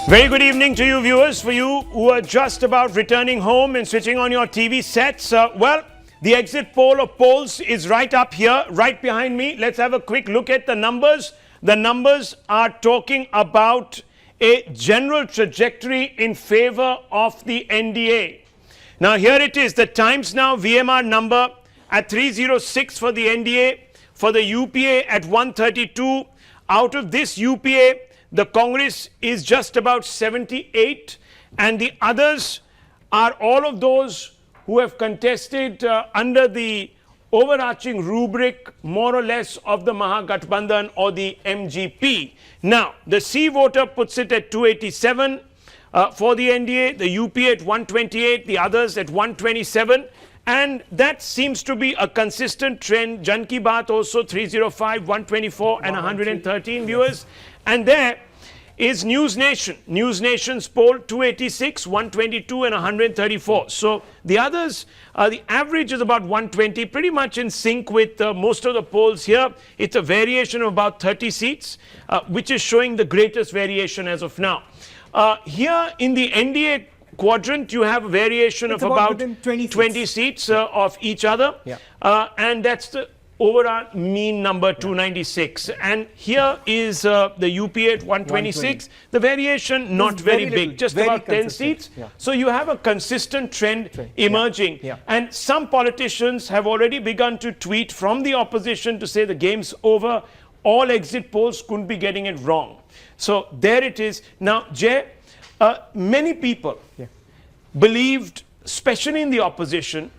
Very good evening to you viewers. For you who are just about returning home and switching on your TV sets, well, the exit poll of polls is right up here, right behind me. Let's have a quick look at the numbers. The numbers are talking about a general trajectory in favor of the NDA. Now here it is, the Times Now-VMR number at 306 for the NDA, for the UPA at 132. Out of this UPA, the Congress is just about 78, and the others are all of those who have contested under the overarching rubric, more or less, of the Mahagathbandhan or the MGP. Now, the C voter puts it at 287 for the NDA, the UPA at 128, the others at 127. And that seems to be a consistent trend. Jan Ki Baat also 305, 124 and 113 viewers. And there is News Nation. News Nation's poll 286, 122 and 134. So the others, the average is about 120, pretty much in sync with most of the polls here. It's a variation of about 30 seats, which is showing the greatest variation as of now. Here in the NDA quadrant, you have a variation of about 20 seats of each other. Yeah. And that's the overall mean number, 296. And here is the UPA at 126. The variation not very big, just about 10 seats. Yeah. So you have a consistent trend emerging. Yeah. And some politicians have already begun to tweet from the opposition to say the game's over. All exit polls couldn't be getting it wrong. So there it is. Now, Jay, many people believed, especially in the opposition,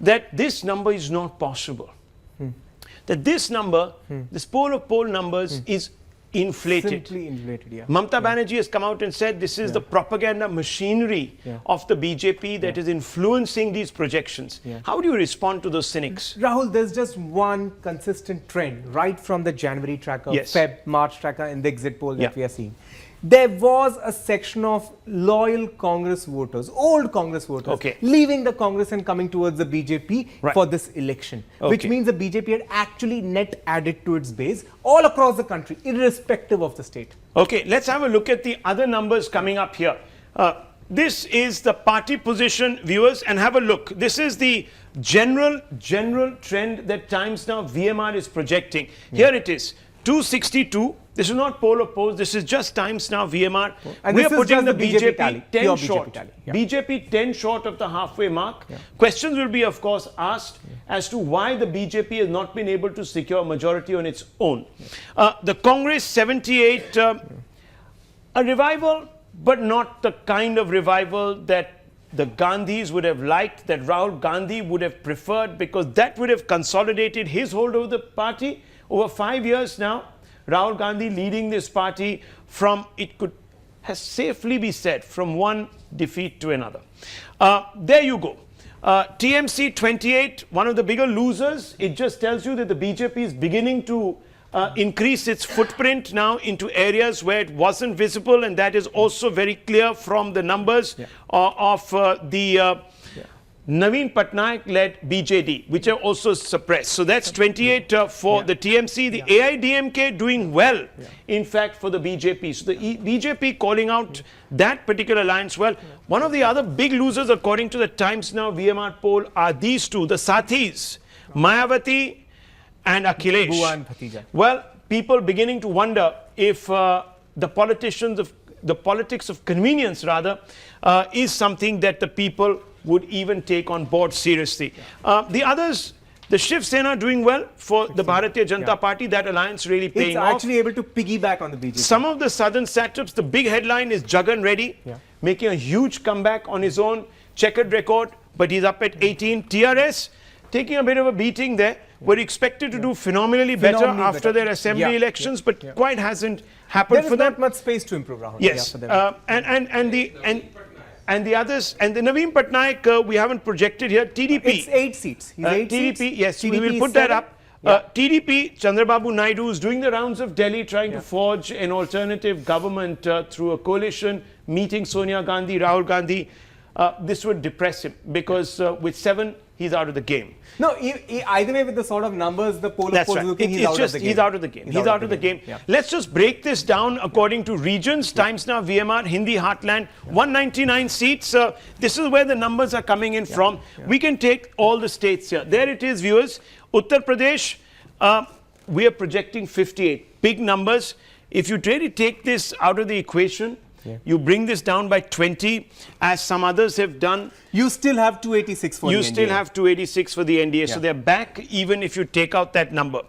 that this number is not possible. That this number, this poll of poll numbers is inflated. Simply inflated, yeah. Mamata Banerjee has come out and said this is the propaganda machinery of the BJP that is influencing these projections. How do you respond to those cynics? Rahul, there's just one consistent trend right from the January tracker, Feb, March tracker in the exit poll that we are seeing. There was a section of loyal Congress voters, old Congress voters, leaving the Congress and coming towards the BJP for this election, which means the BJP had actually net added to its base all across the country, irrespective of the state. Okay, let's have a look at the other numbers coming up here. This is the party position, viewers, and have a look. This is the general trend that Times Now-VMR is projecting. Here it is, 262. This is not poll of polls, this is just Times Now-VMR. And we are putting the BJP tally, 10 short. BJP 10 short of the halfway mark. Questions will be, of course, asked as to why the BJP has not been able to secure a majority on its own. The Congress 78, a revival, but not the kind of revival that the Gandhis would have liked, that Rahul Gandhi would have preferred, because that would have consolidated his hold over the party over 5 years now. Rahul Gandhi leading this party from, it could has safely be said, from one defeat to another. There you go. TMC 28, one of the bigger losers. It just tells you that the BJP is beginning to increase its footprint now into areas where it wasn't visible, and that is also very clear from the numbers of the Naveen Patnaik-led BJD, which are also suppressed. So that's 28 for the TMC. The AIDMK doing well, in fact, for the BJP. So the BJP calling out that particular alliance. Well, one of the other big losers, according to the Times Now-VMR poll, are these two, the Sathis, Mayawati and Akhilesh. Well, people beginning to wonder if the politics of convenience, rather, is something that the people would even take on board seriously. The others, the Shiv Sena doing well for the Bharatiya Janata Party, that alliance really paying off. It's actually able to piggyback on the BJP. Some of the southern satraps, the big headline is Jagan Reddy, making a huge comeback on his own, checkered record, but he's up at 18. TRS taking a bit of a beating there, were expected to do phenomenally better after their assembly elections, but quite hasn't happened for them. There's not much space to improve, Rahul. Yes, and the others, and the Naveen Patnaik, we haven't projected here. TDP. It's 8 seats. He's 8 TDP, seats. yes, TDP, we will put that up. TDP, Chandrababu Naidu is doing the rounds of Delhi, trying to forge an alternative government through a coalition, meeting Sonia Gandhi, Rahul Gandhi. This would depress him, because with 7 he's out of the game. No, either way, with the sort of numbers the poll of polls looking, he's out of the game. He's out of the game. He's out of the game. Yeah. Let's just break this down according to regions. Times Now-VMR, Hindi Heartland, 199 seats. This is where the numbers are coming in from. We can take all the states here. There it is, viewers. Uttar Pradesh, we are projecting 58. Big numbers. If you really take this out of the equation, you bring this down by 20, as some others have done. You still have 286 for the NDA. You still have 286 for the NDA. So they're back even if you take out that number.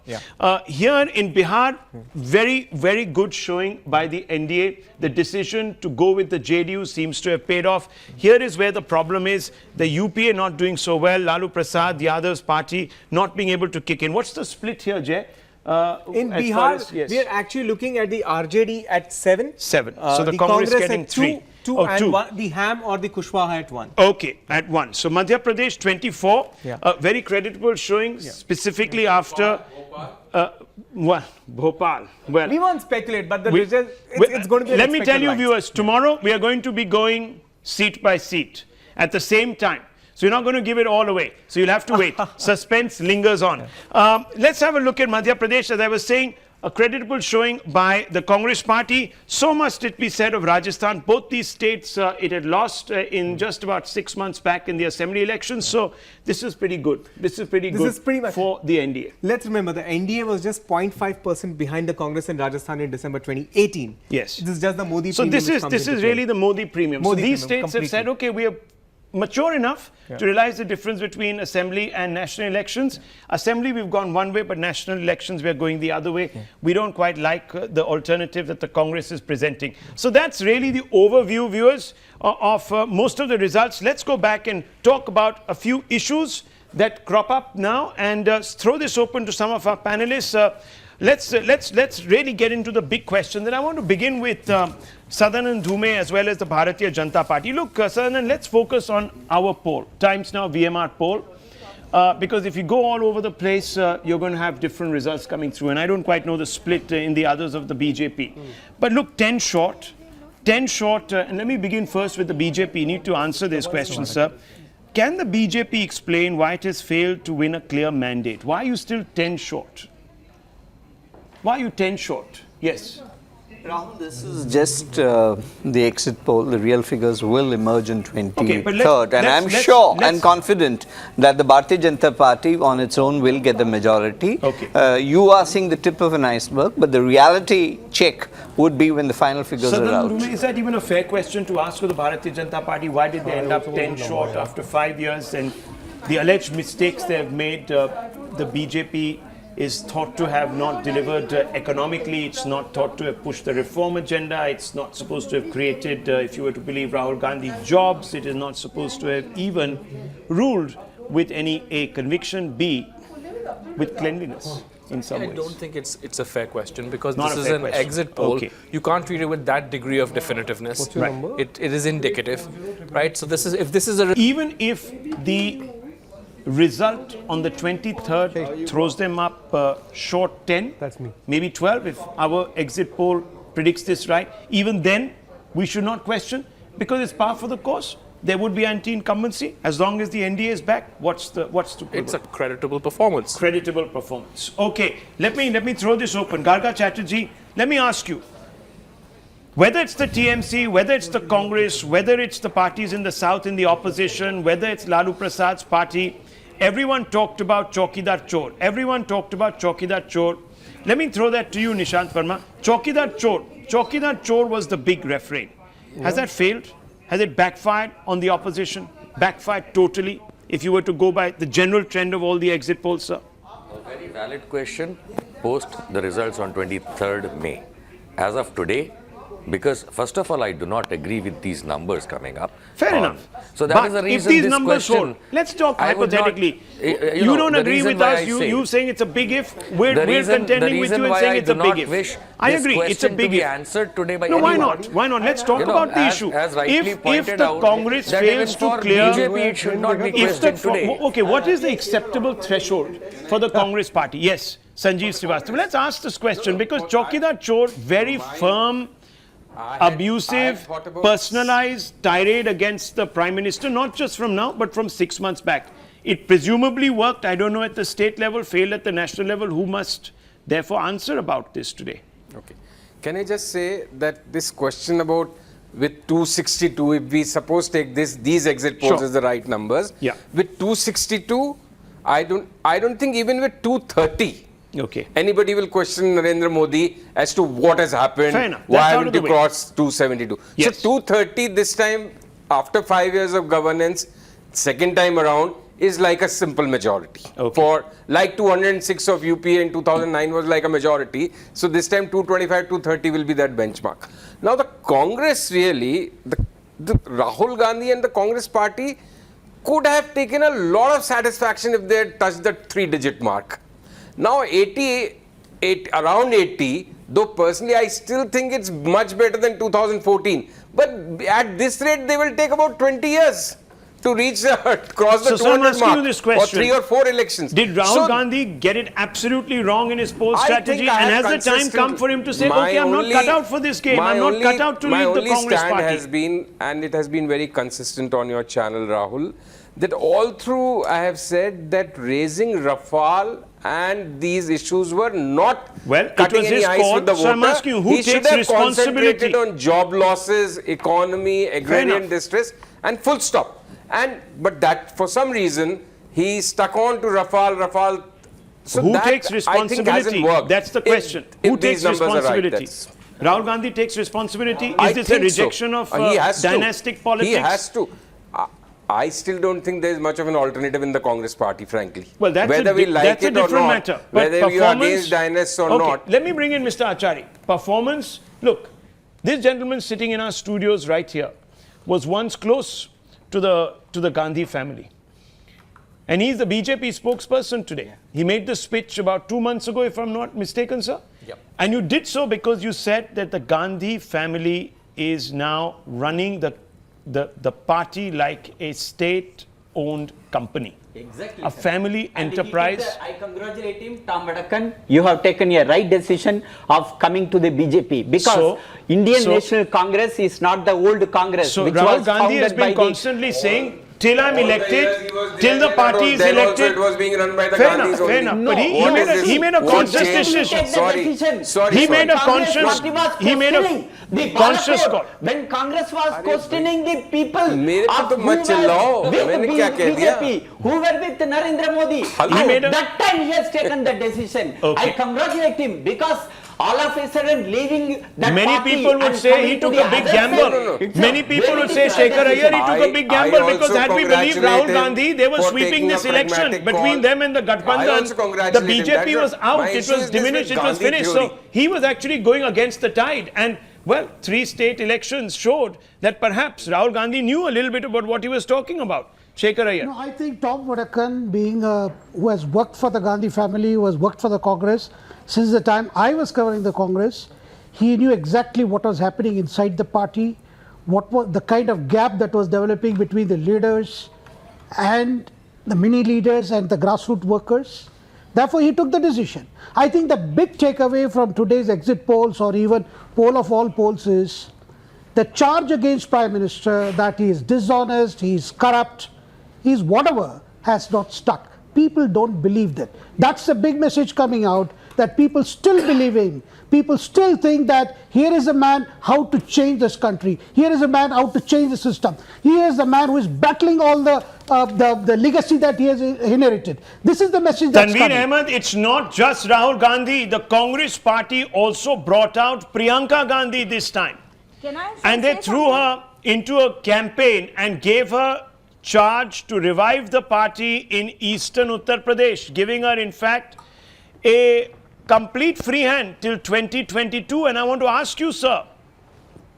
Here in Bihar, very, very good showing by the NDA. The decision to go with the JDU seems to have paid off. Here is where the problem is. The UPA not doing so well. Lalu Prasad, Yadav's party, not being able to kick in. What's the split here, Jay? In Bihar, we are actually looking at the RJD at 7. 7. So the Congress getting 3. 2 and 1, the Ham or the Kushwaha at 1. Okay, at 1. So Madhya Pradesh 24. Very creditable showing, specifically after Bhopal. Well, we won't speculate, but the result, it's going to be. Let me tell you, viewers, tomorrow we are going to be going seat by seat at the same time. So you're not going to give it all away. So you'll have to wait. Suspense lingers on. Let's have a look at Madhya Pradesh. As I was saying, a creditable showing by the Congress party. So must it be said of Rajasthan. Both these states, it had lost in just about 6 months back in the assembly elections. So this is pretty good. This is pretty good for the NDA. Let's remember, the NDA was just 0.5% behind the Congress in Rajasthan in December 2018. Yes. This is just the Modi premium. So this is really the Modi premium. So these states have said, okay, we are mature enough to realize the difference between assembly and national elections. Assembly, we've gone one way, but national elections, we're going the other way. We don't quite like the alternative that the Congress is presenting. So that's really the overview, viewers, of most of the results. Let's go back and talk about a few issues that crop up now and throw this open to some of our panelists. Let's really get into the big question. Then I want to begin with Sadanand Dhume as well as the Bharatiya Janata Party. Look, Sadanand, let's focus on our poll, Times Now-VMR poll, because if you go all over the place, you're going to have different results coming through. And I don't quite know the split in the others of the BJP. But look, 10 short. 10 short. And let me begin first with the BJP. You need to answer this question, sir. Can the BJP explain why it has failed to win a clear mandate? Why are you still 10 short? Why are you 10 short? Yes. Rahul, this is just the exit poll. The real figures will emerge in 23rd. And I'm sure and confident that the Bharatiya Janata Party on its own will get the majority. You are seeing the tip of an iceberg, but the reality check would be when the final figures are out. Is that even a fair question to ask of the Bharatiya Janata Party? Why did they end up 10 short after 5 years? And the alleged mistakes they have made, the BJP is thought to have not delivered economically. It's not thought to have pushed the reform agenda. It's not supposed to have created, if you were to believe Rahul Gandhi, jobs. It is not supposed to have even ruled with any A, conviction, B, with cleanliness in some ways. I don't think it's a fair question because this is an exit poll. You can't treat it with that degree of definitiveness. What's your number? It is indicative, right? So this is, if this is a... Even if the result on the 23rd throws them up short 10, that's me, maybe 12 if our exit poll predicts this right, even then we should not question because it's par for the course. There would be anti-incumbency as long as the NDA is back. What's the It's a creditable performance. Creditable performance. Okay, let me throw this open. Garga Chatterjee, let me ask you, whether it's the TMC, whether it's the Congress, whether it's the parties in the south in the opposition, whether it's Lalu Prasad's party, everyone talked about Chaukidar Chor. Everyone talked about Chaukidar Chor. Let me throw that to you, Nishant Verma. Chaukidar Chor. Chaukidar Chor was the big refrain. Has that failed? Has it backfired on the opposition? Backfired totally, if you were to go by the general trend of all the exit polls, sir? A very valid question post the results on 23rd May. As of today, because first of all, I do not agree with these numbers coming up. Fair enough. So that is the reason if these this numbers question, hold, let's talk hypothetically. You don't agree with us. You saying it's a big if. We're contending with you and saying it's a big if. I agree. It's a big if. Answered today by no, why not? Why not? Let's talk about the issue. If the Congress fails to clear, BJP, it should not be questioned today. Okay, what is the acceptable threshold for the Congress party? Yes, Sanjeev Srivastava. Let's ask this question because Chaukidar Chor, very firm, abusive, personalized tirade against the Prime Minister, not just from now, but from 6 months back. it presumably worked, I don't know, at the state level, failed at the national level. Who must therefore answer about this today? Okay. Can I just say that this question about with 262, if we suppose take these exit polls as the right numbers, with 262, I don't think even with 230, anybody will question Narendra Modi as to what has happened, why haven't you crossed 272. Yes. So 230 this time, after 5 years of governance, second time around, is like a simple majority. For like 206 of UPA in 2009 was like a majority. So this time 225, 230 will be that benchmark. Now the Congress really, the Rahul Gandhi and the Congress party could have taken a lot of satisfaction if they had touched the 3-digit mark. Now around 80, though personally I still think it's much better than 2014. But at this rate, they will take about 20 years to reach cross the 200 mark, or 3 or 4 elections. Did Rahul Gandhi get it absolutely wrong in his poll strategy? And has the time come for him to say, okay, I'm not cut out for this game, I'm not cut out to lead the Congress party? My only stand has been, and it has been very consistent on your channel, Rahul, that all through I have said that raising Rafale and these issues were not cutting any ice with the voter. So I'm asking you, who he should have concentrated on job losses, economy, agrarian distress, and full stop. But that, for some reason, he stuck on to Rafale. So who takes responsibility? That's the question. Who takes responsibility? Rahul Gandhi takes responsibility. Is this a rejection of dynastic politics? He has to. I still don't think there is much of an alternative in the Congress party, frankly. Well, whether we like it or not, matter. Whether we are against dynasts or not. Let me bring in Mr. Achari. Performance. Look, this gentleman sitting in our studios right here was once close to the Gandhi family. And he's the BJP spokesperson today. He made this speech about 2 months ago, if I'm not mistaken, sir. Yep. And you did so because you said that the Gandhi family is now running the party like a state-owned company. Exactly. A family enterprise. I congratulate him, Tom Vadakan. You have taken a right decision of coming to the BJP because Indian National Congress is not the old Congress. So which Rahul was Gandhi has been constantly saying, till I'm elected, till the party is elected. It was being run by the fair Gandhis enough, fair enough. No, But he made a conscious decision. Sorry. He made a conscious call. When Congress was questioning the people of who were with Narendra Modi, that time he has taken the decision. I congratulate him because all of a sudden leaving that Many people would say he took a big gamble. Many people would say Shekhar Iyer, he took a big gamble because had we believed Rahul Gandhi, they were sweeping this election between them and the Gathbandhan. The BJP was out, it was diminished, it was finished. So he was actually going against the tide. And well, 3 state elections showed that perhaps Rahul Gandhi knew a little bit about what he was talking about. Shekhar Iyer. No, I think Tom Vadakan, being who has worked for the Gandhi family, who has worked for the Congress, since the time I was covering the Congress, he knew exactly what was happening inside the party, what was the kind of gap that was developing between the leaders and the mini leaders and the grassroots workers. Therefore, he took the decision. I think the big takeaway from today's exit polls or even poll of all polls is the charge against Prime Minister that he is dishonest, he is corrupt, he is whatever, has not stuck. People don't believe that. That's the big message coming out, that people still believe in. People still think that here is a man how to change this country. Here is a man how to change the system. Here is a man who is battling all the legacy that he has inherited. This is the message that's coming. Tanveer Ahmed, it's not just Rahul Gandhi. The Congress party also brought out Priyanka Gandhi this time. And they threw her into a campaign and gave her charge to revive the party in eastern Uttar Pradesh, giving her in fact a complete free hand till 2022. And I want to ask you, sir,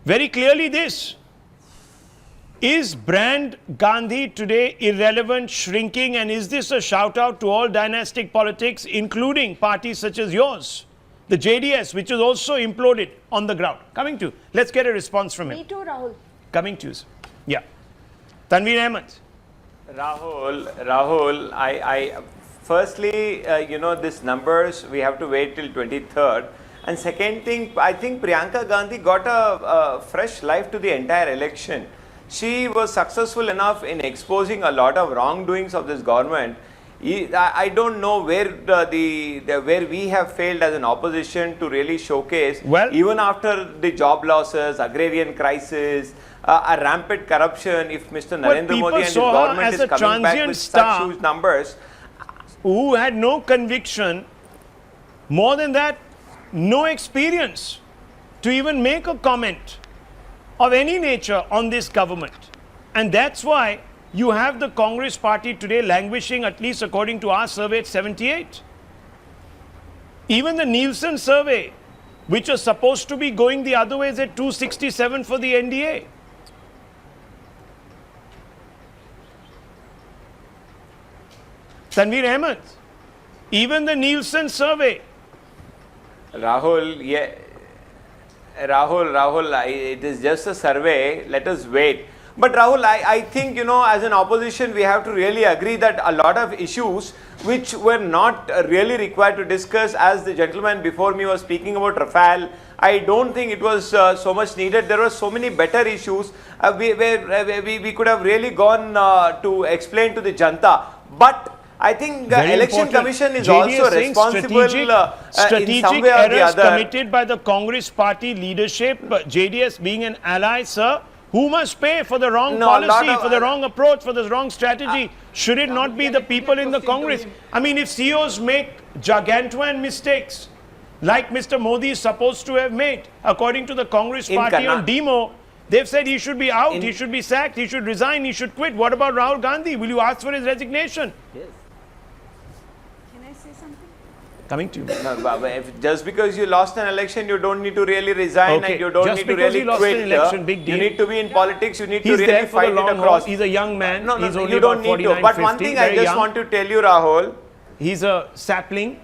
very clearly this. Is brand Gandhi today irrelevant, shrinking, and is this a shout out to all dynastic politics, including parties such as yours? The JDS, which is also imploded on the ground. Coming to you. Let's get a response from him. Me too, Rahul. Coming to you, sir. Yeah. Tanveer Ahmed. Rahul, I firstly, these numbers, we have to wait till 23rd. And second thing, I think Priyanka Gandhi got a fresh life to the entire election. she was successful enough in exposing a lot of wrongdoings of this government. I don't know where where we have failed as an opposition to really showcase, even after the job losses, agrarian crisis, a rampant corruption, if Mr. Narendra Modi and his government is coming back with such huge numbers. Who had no conviction, more than that, no experience to even make a comment of any nature on this government. And that's why you have the Congress party today languishing, at least according to our survey, at 78. Even the Nielsen survey, which was supposed to be going the other way, is at 267 for the NDA. Tanveer Ahmed, even the Nielsen survey. Rahul, it is just a survey. Let us wait. But Rahul, I think, as an opposition, we have to really agree that a lot of issues which were not really required to discuss, as the gentleman before me was speaking about Rafale, I don't think it was so much needed. There were so many better issues where we could have really gone to explain to the Janta. But I think the Election Commission is also responsible in some way or the other. Committed by the Congress party leadership, JDS being an ally, sir. Who must pay for the wrong policy, for the wrong approach, for the wrong strategy? Should it not be the people in the Congress? I mean, if CEOs make gargantuan mistakes, like Mr. Modi is supposed to have made, according to the Congress party on demo, they've said he should be out, he should be sacked, he should resign, he should quit. What about Rahul Gandhi? Will you ask for his resignation? Yes. Coming to you. No, just because you lost an election, you don't need to really resign and you don't need to really quit. Election, big deal. You need to be in politics, you need to really fight it across. He's a young man. No, he's only you don't need to. But 50, one thing I just want to tell you, Rahul. He's a sapling.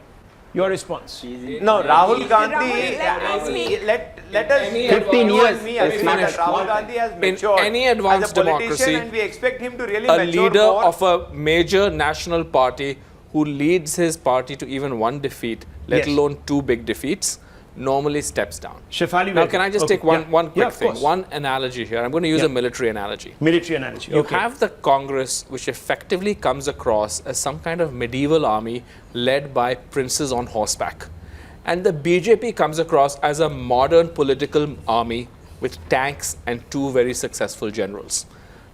Your response? No, Rahul Gandhi, let us 15 years. Rahul Gandhi has matured in any advanced as a politician democracy, and we expect him to really a mature leader more. of a major national party who leads his party to even one defeat, let alone two big defeats, normally steps down. Now, can I just take one quick thing, one analogy here? I'm going to use a military analogy. You have the Congress, which effectively comes across as some kind of medieval army led by princes on horseback. And the BJP comes across as a modern political army with tanks and two very successful generals.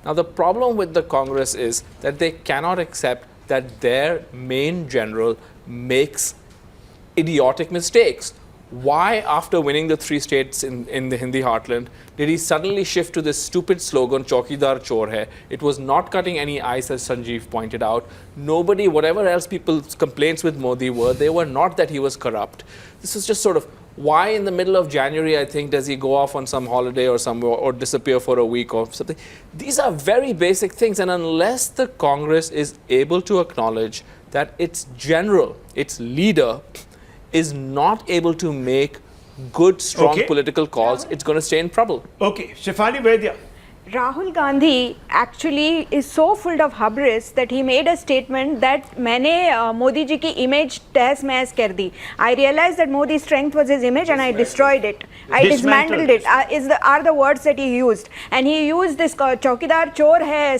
Now, the problem with the Congress is that they cannot accept that their main general makes idiotic mistakes. Why, after winning the 3 states in the Hindi heartland, did he suddenly shift to this stupid slogan, Chaukidar Chor Hai? It was not cutting any ice, as Sanjeev pointed out. Nobody, whatever else people's complaints with Modi were, they were not that he was corrupt. This is just sort of, why in the middle of January, I think, does he go off on some holiday or disappear for a week or something? These are very basic things, and unless the Congress is able to acknowledge that its general, its leader, is not able to make good, strong political calls, it's going to stay in trouble. Okay, Shefali Vaidya. Rahul Gandhi actually is so full of hubris that he made a statement that मैंने Modi ji की image तहस महस कर दी. I realized that Modi's strength was his image and I destroyed it. I dismantled it. Are the words that he used. And he used this Chaukidar Chor Hai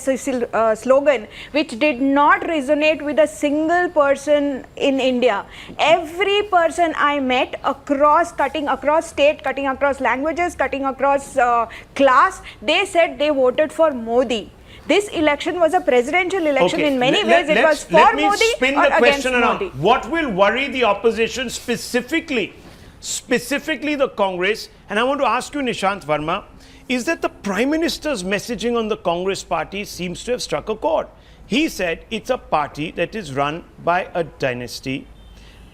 slogan, which did not resonate with a single person in India. Every person I met cutting across state, cutting across languages, cutting across class, they said they voted for Modi. This election was a presidential election in many ways. It was for Modi or against Modi. What will worry the opposition, specifically the Congress, and I want to ask you, Nishant Verma, is that the Prime Minister's messaging on the Congress party seems to have struck a chord. He said it's a party that is run by a dynasty,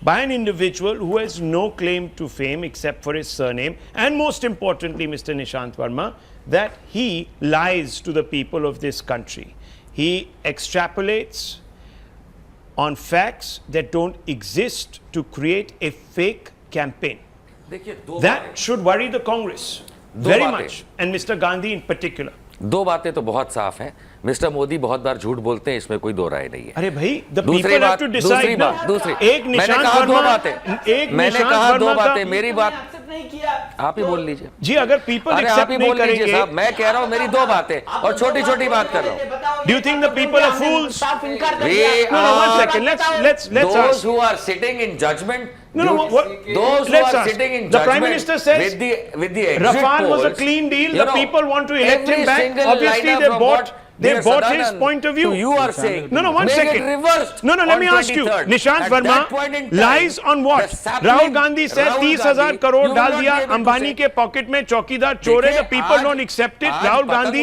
by an individual who has no claim to fame except for his surname, and most importantly, Mr. Nishant Verma, that he lies to the people of this country. He extrapolates on facts that don't exist to create a fake campaign. That should worry the Congress very much, and Mr. Gandhi in particular. दो बातें तो बहुत साफ हैं. Mister Modi बहुत बार झूठ बोलते हैं, इसमें कोई दो राय नहीं है. अरे भाई, the people have to decide. दूसरी एक निशांत वर्मा, मैंने कहा दो बातें. मेरी बात नहीं किया। आप ही बोल लीजिए जी, अगर people accept नहीं करेंगे, साहब, मैं कह रहा हूँ मेरी दो बातें और छोटी-छोटी बात कर रहा हूँ। Do you think the people are fools? No, one second. Let's those ask. who are sitting in judgment. Those who are sitting in judgment. The Prime Minister says with the exit Rafale polls, was a clean deal. The people want to elect him back. Obviously, they bought his point of view. You are saying no, one second. Reversed no, let me ask you. Nishant Verma lies on what? Rahul Gandhi said 30,000 crore dal diya Ambani ke pocket mein, chaukidar chore hai. The people don't accept it. Rahul Gandhi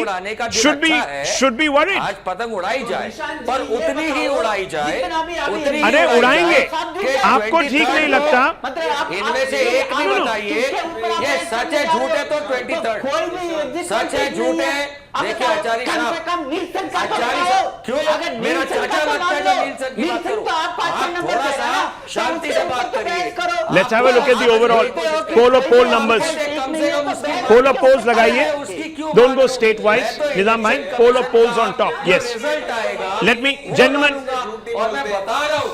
should be worried. आज पतंग उड़ाई जाए, पर उतनी ही उड़ाई जाए, अरे उड़ाएंगे, आपको ठीक नहीं लगता? इनमें से एक भी बताइए, ये सच है झूठ है तो 23rd, सच है झूठ है। देखिए आचार्य साहब, क्यों मेरा चाचा लगता है जब नीलसन की बात करूं, आप थोड़ा सा शांति से बात करिए। Let's have a look at the overall poll numbers. Poll of polls लगाइए. Don't go state wise. Nizam bhai, poll of polls on top. Yes. Let me, gentlemen. और मैं बता रहा हूँ,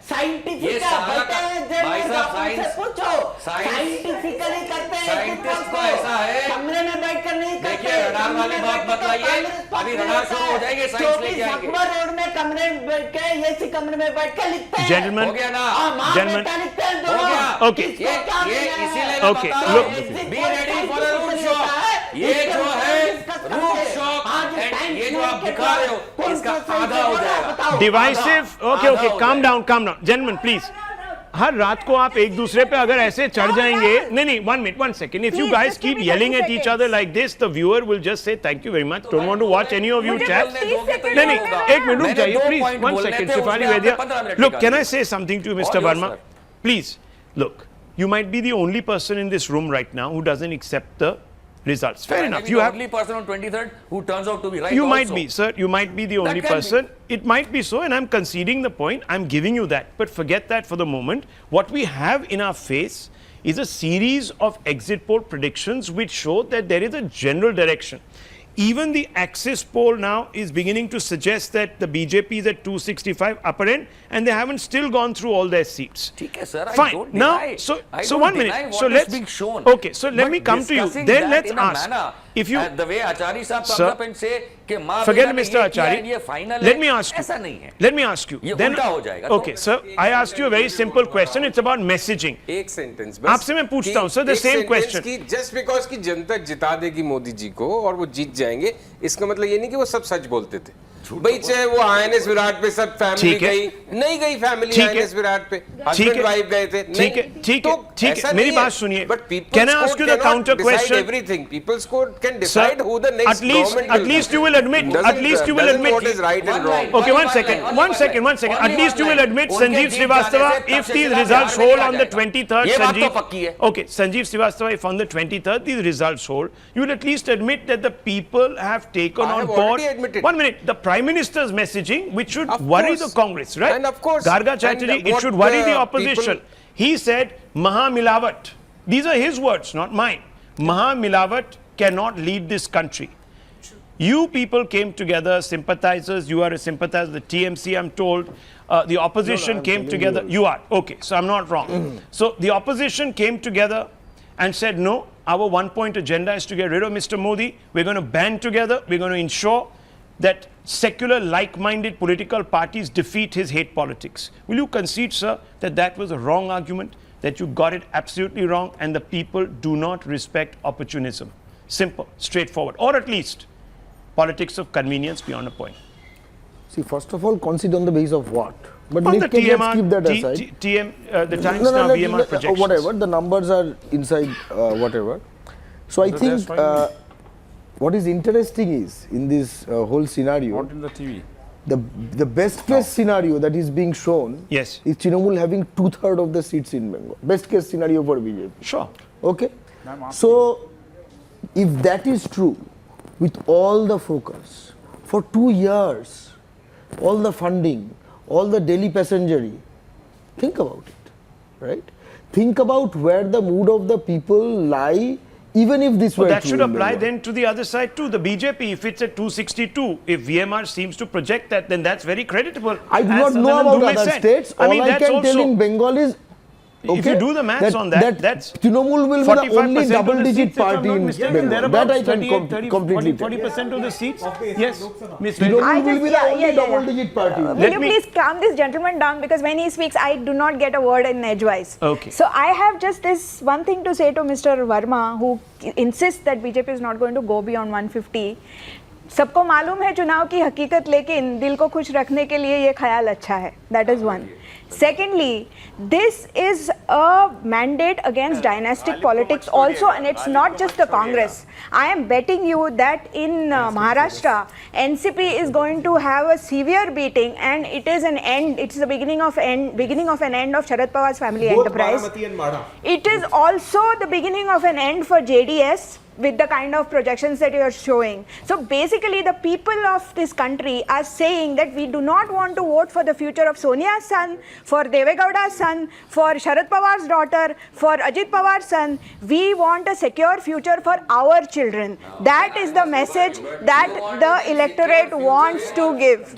साइंटिफिक भाई साहब, साइंटिफिकली करते हैं। साइंटिस्ट को ऐसा है, कमरे में बैठकर नहीं करते। देखिए रडार वाली बात बताइए, अभी रडार शुरू हो जाएंगे, साइंस लेके आएंगे। रोड में कमरे में बैठ के, एसी कमरे में बैठ के लिखते हैं। Gentlemen, हो गया ना? gentlemen, हो गया। Okay. ये इसीलिए मैं Okay, बता रहा look. हूँ, be ready for a root shock। ये जो है root shock, and ये जो आप दिखा रहे हो, इसका आधा हो जाएगा। Divisive. Okay. Calm down. Gentlemen, please. हर रात को आप एक दूसरे पे अगर ऐसे चढ़ जाएंगे, नहीं, 1 minute, 1 second. If you guys keep yelling at each other like this, the viewer will just say thank you very much. Don't want to watch any of you chat. नहीं, एक मिनट रुक जाइए, please. 1 second, Shefali Vaidya. Look, can I say something to you, Mr. Verma? Please, look. You might be the only person in this room right now who doesn't accept the results. Fair enough. You have the only person on 23rd who turns out to be right. You might be, sir. You might be the only person. It might be so, and I'm conceding the point. I'm giving you that. But forget that for the moment. What we have in our face is a series of exit poll predictions which show that there is a general direction. Even the Axis poll now is beginning to suggest that the BJP is at 265 upper end, and they haven't still gone through all their seats. Okay, sir, fine. I don't now, deny. so 1 minute. So let's. Being shown. Okay, so let me come to you. Then let's ask. If you the way Acharya sahab comes up and say कि forget Mr. Acharya. Let me ask you. ऐसा नहीं है. Let me ask you. ये Then उल्टा हो जाएगा. Okay, sir. I asked you a very simple question. It's about messaging. एक sentence बस. आपसे मैं पूछता हूँ, sir, the same question. कि just because कि जनता जिता देगी मोदी जी को और वो जीत जाएंगे, इसका मतलब ये नहीं कि वो सब सच बोलते थे। भाई चाहे वो आईएनएस विराट पे सब फैमिली गई, नहीं गई फैमिली आईएनएस विराट पे, हस्बैंड वाइफ गए थे, ठीक है, मेरी बात सुनिए। Can I ask you the counter question? Everything people's court can decide who the next government. At least you will admit. What is right and wrong. Okay, one second. At least you will admit, Sanjeev Srivastava, if these results hold on the 23rd, Sanjeev Srivastava, if on the 23rd these results hold, you will at least admit that the people have taken on board. 1 minute, the Prime Minister's messaging, which should worry the Congress, right? And of course, Garga Chatterjee, it should worry the opposition. He said, Maha Milavat. These are his words, not mine. Maha Milavat cannot lead this country. You people came together, sympathizers, you are a sympathizer, the TMC, I'm told. The opposition came together. You are. Okay, so I'm not wrong. So the opposition came together and said, no, our one-point agenda is to get rid of Mr. Modi. We're going to band together. We're going to ensure that secular, like-minded political parties defeat his hate politics. Will you concede, sir, that that was a wrong argument, that you got it absolutely wrong, and the people do not respect opportunism? Simple, straightforward, or at least politics of convenience beyond a point. See, first of all, concede on the basis of what? But on the TMR, keep that aside. The Times Now-VMR projections. Whatever, the numbers are inside whatever. So I think what is interesting is, in this whole scenario, not in the TV. The best case scenario that is being shown is Trinamool having 2/3 of the seats in Bengal. Best case scenario for BJP. Sure. Okay. So if that is true, with all the focus, for 2 years, all the funding, all the daily passengery, think about it, right? Think about where the mood of the people lie Even if this were that true should apply then to the other side too. The BJP, if it's at 262, if VMR seems to project that, then that's very creditable. I do not know about other states. All I can tell in Bengal is, if you do the maths on that, that's Trinamool will be the only double-digit party in Bengal. That I can completely tell. 40% of the seats? Yes. Trinamool will be the only double-digit party. Will you please calm this gentleman down, because when he speaks, I do not get a word in edgewise. Okay. So I have just this one thing to say to Mr. Verma, who insists that BJP is not going to go beyond 150. सबको मालूम है चुनाव की हकीकत, लेकिन दिल को खुश रखने के लिए ये ख्याल अच्छा है. That is one. Secondly, this is a mandate against dynastic politics also, and it's not just the Congress. I am betting you that in Maharashtra, NCP is going to have a severe beating, and it is an end. It's the beginning of an end of Sharad Pawar's family enterprise. It is also the beginning of an end for JDS, with the kind of projections that you are showing. So basically the people of this country are saying that we do not want to vote for the future of Sonia's son, for Deve Gowda's son, for Sharad Pawar's daughter, for Ajit Pawar's son. We want a secure future for our children. That is the message that the electorate wants to give.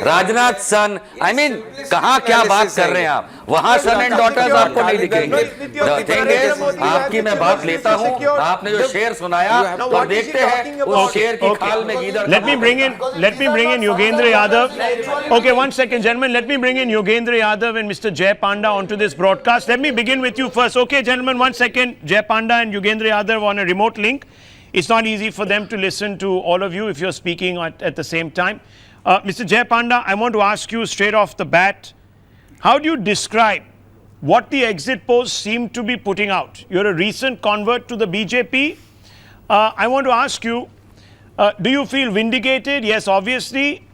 Rajnath sun, I mean, कहाँ क्या बात कर रहे हैं आप? वहाँ son and daughters आपको नहीं दिखेंगे. The thing is, आपकी मैं बात लेता हूँ. आपने जो शेर सुनाया, तो देखते हैं उस शेर की खाल में गीदड़. Let me bring in Yogendra Yadav. Okay, one second, gentlemen. Let me bring in Yogendra Yadav and Mr. Jay Panda onto this broadcast. Let me begin with you first. Okay, gentlemen, one second. Jay Panda and Yogendra Yadav on a remote link. It's not easy for them to listen to all of you if you're speaking at the same time. Mr. Jay Panda, I want to ask you straight off the bat, how do you describe what the exit polls seem to be putting out? You're a recent convert to the BJP. I want to ask you, do you feel vindicated? Yes, obviously.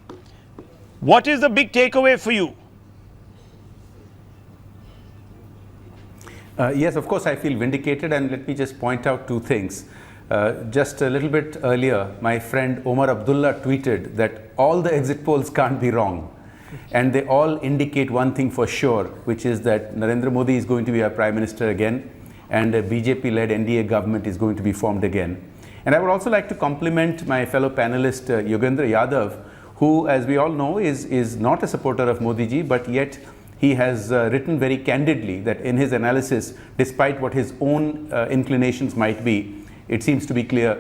What is the big takeaway for you? Yes, of course, I feel vindicated, and let me just point out two things. Just a little bit earlier, my friend Omar Abdullah tweeted that all the exit polls can't be wrong. And they all indicate one thing for sure, which is that Narendra Modi is going to be our Prime Minister again, and a BJP-led NDA government is going to be formed again. And I would also like to compliment my fellow panelist, Yogendra Yadav, who, as we all know, is not a supporter of Modi ji, but yet he has written very candidly that in his analysis, despite what his own inclinations might be, it seems to be clear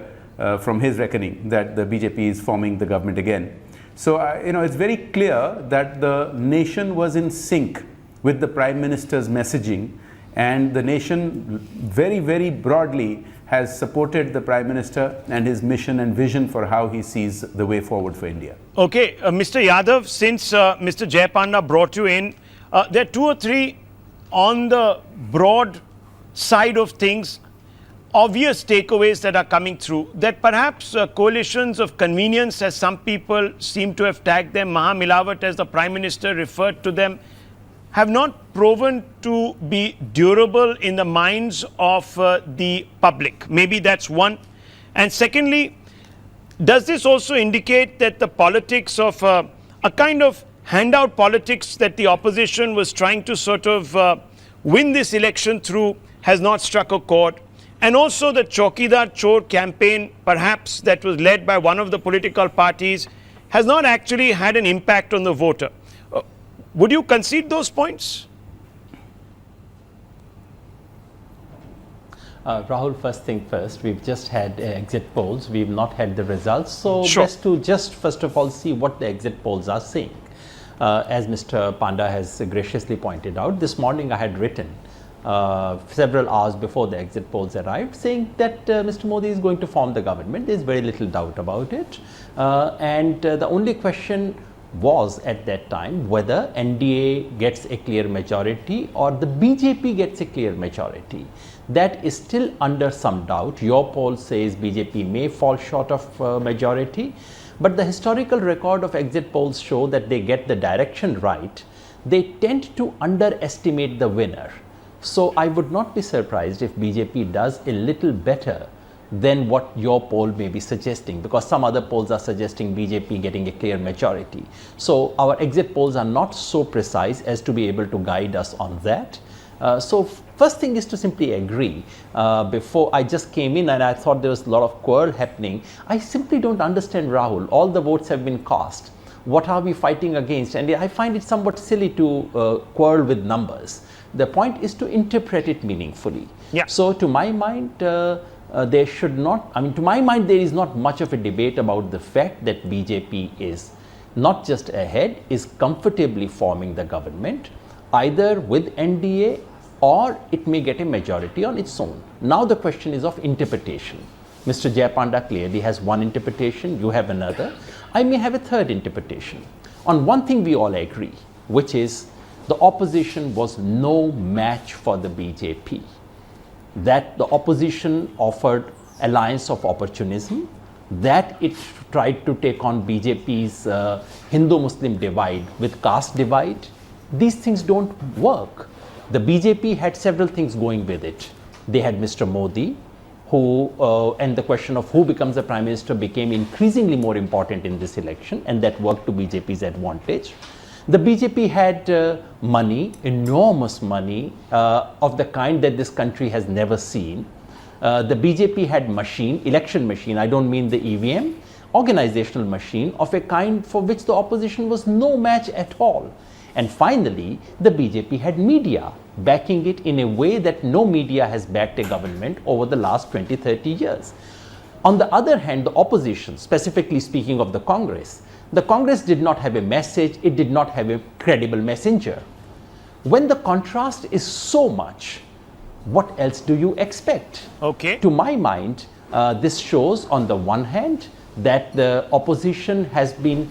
from his reckoning that the BJP is forming the government again. So, it's very clear that the nation was in sync with the Prime Minister's messaging, and the nation very, very broadly has supported the Prime Minister and his mission and vision for how he sees the way forward for India. Okay, Mr. Yadav, since Mr. Jay Panda brought you in, there are two or three on the broad side of things, obvious takeaways that are coming through, that perhaps coalitions of convenience, as some people seem to have tagged them, Mahamilawat as the Prime Minister referred to them, have not proven to be durable in the minds of the public. Maybe that's one. And secondly, does this also indicate that the politics of a kind of handout politics that the opposition was trying to sort of win this election through has not struck a chord? And also the Chaukidar Chor campaign, perhaps that was led by one of the political parties, has not actually had an impact on the voter. Would you concede those points? Rahul, first thing first, we've just had exit polls. We've not had the results. So sure. Best to just first of all see what the exit polls are saying. As Mr. Panda has graciously pointed out, this morning I had written several hours before the exit polls arrived, saying that Mr. Modi is going to form the government. There is very little doubt about it. And the only question was at that time whether NDA gets a clear majority or the BJP gets a clear majority. That is still under some doubt. Your poll says BJP may fall short of majority, but the historical record of exit polls show that they get the direction right. They tend to underestimate the winner. So I would not be surprised if BJP does a little better than what your poll may be suggesting, because some other polls are suggesting BJP getting a clear majority. So our exit polls are not so precise as to be able to guide us on that. So first thing is to simply agree. Before I just came in and I thought there was a lot of quarrel happening. I simply don't understand, Rahul. All the votes have been cast. What are we fighting against? And I find it somewhat silly to quarrel with numbers. The point is to interpret it meaningfully. Yeah. So to my mind, there should not, to my mind, there is not much of a debate about the fact that BJP is not just ahead, is comfortably forming the government, either with NDA or it may get a majority on its own. Now the question is of interpretation. Mr. Jai Panda clearly has one interpretation, you have another. I may have a third interpretation. On one thing we all agree, which is the opposition was no match for the BJP. That the opposition offered alliance of opportunism, that it tried to take on BJP's Hindu-Muslim divide with caste divide. These things don't work. The BJP had several things going with it. They had Mr. Modi, who, and the question of who becomes the Prime Minister became increasingly more important in this election, and that worked to BJP's advantage. The BJP had money, enormous money, of the kind that this country has never seen. The BJP had election machine, I don't mean the EVM, organizational machine of a kind for which the opposition was no match at all. And finally, the BJP had media backing it in a way that no media has backed a government over the last 20-30 years. On the other hand, the opposition, specifically speaking of the Congress did not have a message, it did not have a credible messenger. When the contrast is so much, what else do you expect? Okay. To my mind, this shows on the one hand that the opposition has been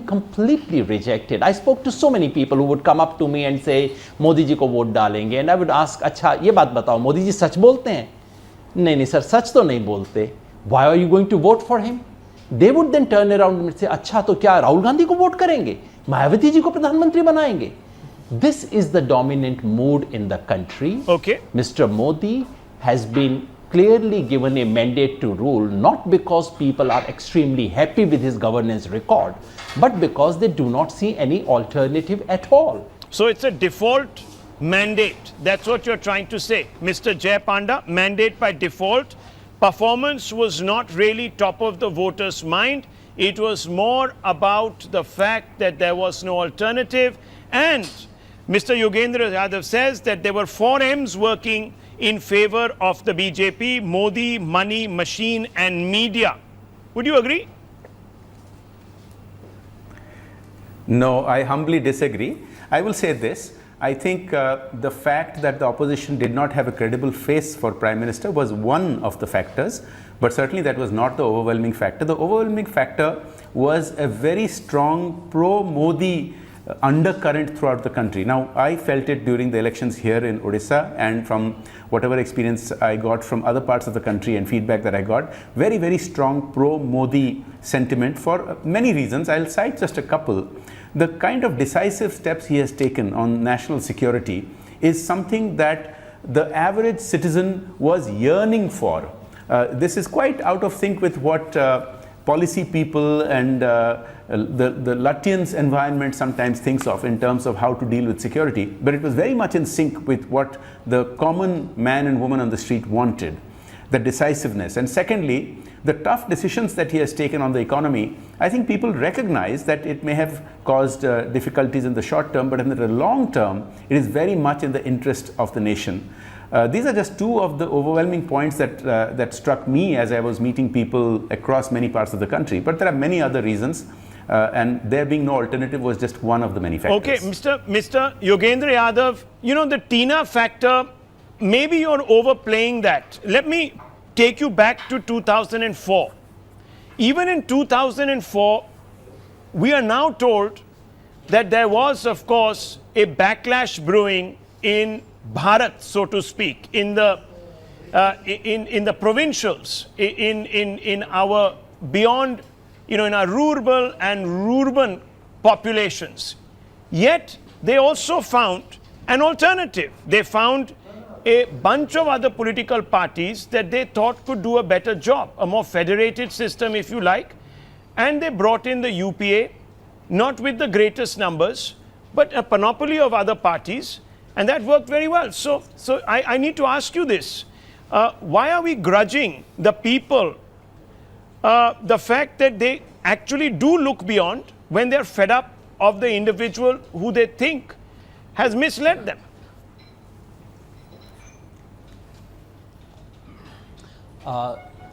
completely rejected. I spoke to so many people who would come up to me and say, Modi ji ko vote dalenge, and I would ask, अच्छा ये बात बताओ, Modi ji सच बोलते हैं? नहीं sir, सच तो नहीं बोलते. Why are you going to vote for him? They would then turn around and say, अच्छा तो क्या राहुल गांधी को वोट करेंगे? मायावती जी को प्रधानमंत्री बनाएंगे? This is the dominant mood in the country. Okay. Mr. Modi has been clearly given a mandate to rule, not because people are extremely happy with his governance record, but because they do not see any alternative at all. So it's a default mandate. That's what you're trying to say. Mr. Jai Panda, mandate by default. Performance was not really top of the voters' mind. It was more about the fact that there was no alternative. And Mr. Yogendra Yadav says that there were 4 M's working in favor of the BJP: Modi, money, machine, and media. Would you agree? No, I humbly disagree. I will say this. I think the fact that the opposition did not have a credible face for Prime Minister was one of the factors, but certainly that was not the overwhelming factor. The overwhelming factor was a very strong pro-Modi undercurrent throughout the country. Now, I felt it during the elections here in Odisha, and from whatever experience I got from other parts of the country and feedback that I got, very, very strong pro-Modi sentiment for many reasons. I'll cite just a couple. The kind of decisive steps he has taken on national security is something that the average citizen was yearning for. This is quite out of sync with what policy people and the Lutyens environment sometimes thinks of in terms of how to deal with security, but it was very much in sync with what the common man and woman on the street wanted, the decisiveness. And secondly, the tough decisions that he has taken on the economy, I think people recognize that it may have caused difficulties in the short term, but in the long term, it is very much in the interest of the nation. These are just two of the overwhelming points that struck me as I was meeting people across many parts of the country. But there are many other reasons, and there being no alternative was just one of the many factors. Okay, Mr. Yogendra Yadav, you know, the Tina factor, maybe you're overplaying that. Let me take you back to 2004. Even in 2004, we are now told that there was, of course, a backlash brewing in Bharat, so to speak, in the provincials, in our beyond, you know, in our rural and urban populations. Yet they also found an alternative. They found a bunch of other political parties that they thought could do a better job, a more federated system, if you like, and they brought in the UPA, not with the greatest numbers, but a panoply of other parties. And that worked very well. So I need to ask you this. Why are we grudging the people the fact that they actually do look beyond when they're fed up of the individual who they think has misled them?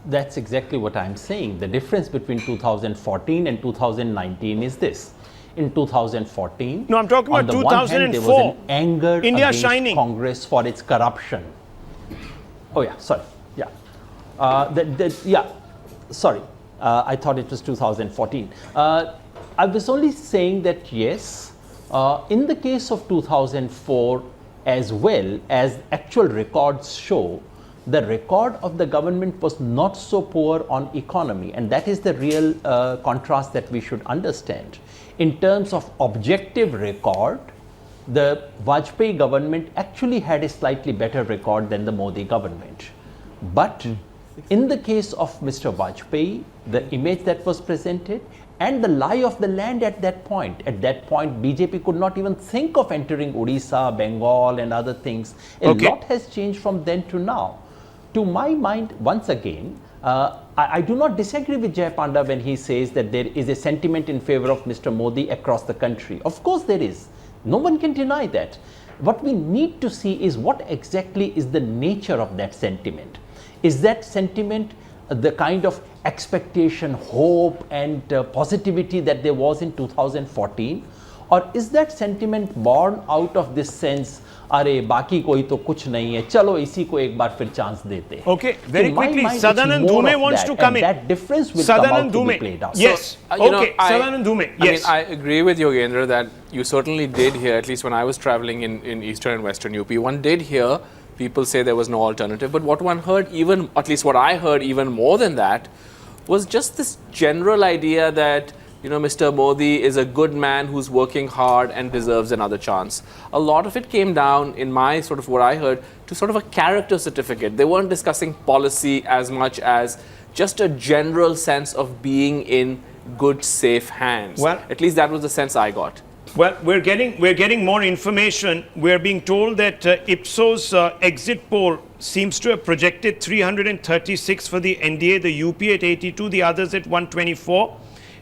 That's exactly what I'm saying. The difference between 2014 and 2019 is this. In 2014, no, I'm talking about 2004. Hand, there was an anger India against shining. Congress for its corruption. Oh yeah, sorry. Yeah, sorry. I thought it was 2014. I was only saying that yes, in the case of 2004 as well, as actual records show, the record of the government was not so poor on economy, and that is the real contrast that we should understand. In terms of objective record, the Vajpayee government actually had a slightly better record than the Modi government. But in the case of Mr. Vajpayee, the image that was presented and the lie of the land at that point. At that point, BJP could not even think of entering Odisha, Bengal and other things. A lot has changed from then to now. To my mind, once again, I do not disagree with Jai Panda when he says that there is a sentiment in favor of Mr. Modi across the country. Of course there is. No one can deny that. What we need to see is what exactly is the nature of that sentiment. Is that sentiment the kind of expectation, hope and positivity that there was in 2014? Or is that sentiment born out of this sense, अरे बाकी कोई तो कुछ नहीं है, चलो इसी को एक बार फिर चांस देते हैं. Okay, very quickly, Sadanand Dhume wants to come in. That difference will come out to be played out. Yes, okay, Sadanand Dhume, yes. I mean, I agree with Yogendra that you certainly did hear, at least when I was traveling in eastern and western UP, one did hear people say there was no alternative. But what one heard, even, at least what I heard even more than that, was just this general idea that, you know, Mr. Modi is a good man who's working hard and deserves another chance. A lot of it came down, in my sort of what I heard, to sort of a character certificate. They weren't discussing policy as much as just a general sense of being in good, safe hands. Well, at least that was the sense I got. Well, we're getting more information. We're being told that Ipsos exit poll seems to have projected 336 for the NDA, the UP at 82, the others at 124.